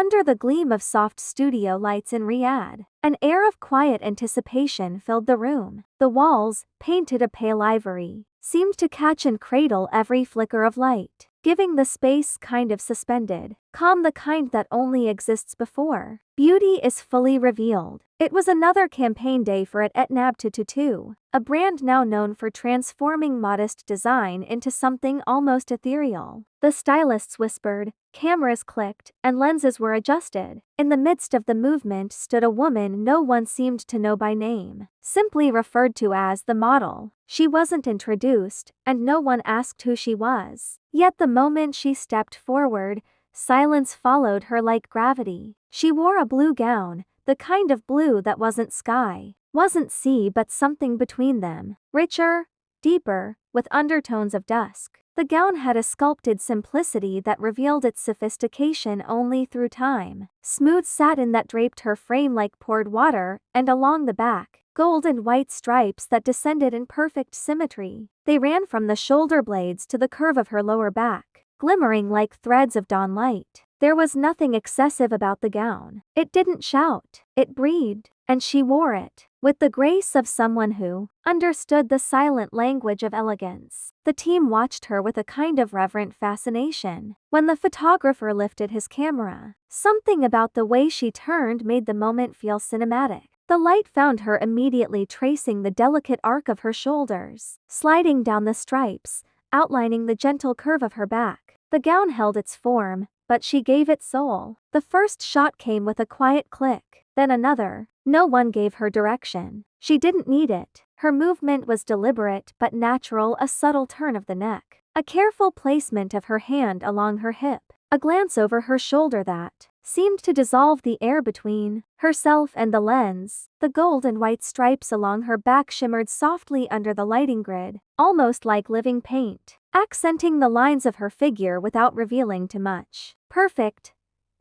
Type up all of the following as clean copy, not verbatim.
under the gleam of soft studio lights in Riyadh. An air of quiet anticipation filled the room. The walls, painted a pale ivory, seemed to catch and cradle every flicker of light, giving the space kind of suspended calm, the kind that only exists before beauty is fully revealed. It was another campaign day for at Nabtututu, a brand now known for transforming modest design into something almost ethereal. The stylists whispered, cameras clicked, and lenses were adjusted. In the midst of the movement stood a woman no one seemed to know by name, simply referred to as the model. She wasn't introduced, and no one asked who she was. Yet the moment she stepped forward, silence followed her like gravity. She wore a blue gown, the kind of blue that wasn't sky, wasn't sea, but something between them. Richer, deeper, with undertones of dusk. The gown had a sculpted simplicity that revealed its sophistication only through time. Smooth satin that draped her frame like poured water, and along the back, gold and white stripes that descended in perfect symmetry. They ran from the shoulder blades to the curve of her lower back, glimmering like threads of dawn light. There was nothing excessive about the gown. It didn't shout, it breathed, and she wore it with the grace of someone who understood the silent language of elegance. The team watched her with a kind of reverent fascination. When the photographer lifted his camera, something about the way she turned made the moment feel cinematic. The light found her immediately, tracing the delicate arc of her shoulders, sliding down the stripes, outlining the gentle curve of her back. The gown held its form, but she gave it soul. The first shot came with a quiet click, then another. No one gave her direction. She didn't need it. Her movement was deliberate but natural, a subtle turn of the neck, a careful placement of her hand along her hip, a glance over her shoulder that seemed to dissolve the air between herself and the lens. The gold and white stripes along her back shimmered softly under the lighting grid, almost like living paint, accenting the lines of her figure without revealing too much. Perfect,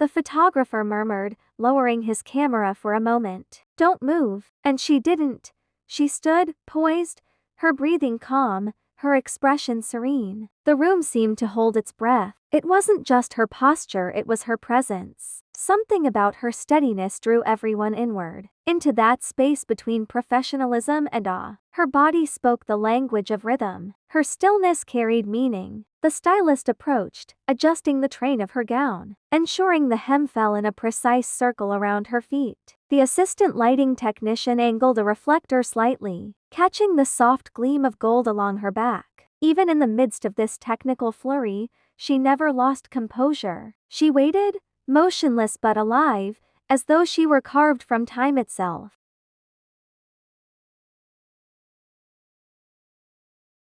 the photographer murmured, lowering his camera for a moment. Don't move. And she didn't. She stood, poised, her breathing calm, her expression serene. The room seemed to hold its breath. It wasn't just her posture, it was her presence. Something about her steadiness drew everyone inward, into that space between professionalism and awe. Her body spoke the language of rhythm. Her stillness carried meaning. The stylist approached, adjusting the train of her gown, ensuring the hem fell in a precise circle around her feet. The assistant lighting technician angled a reflector slightly, catching the soft gleam of gold along her back. Even in the midst of this technical flurry, she never lost composure. She waited, motionless but alive, as though she were carved from time itself.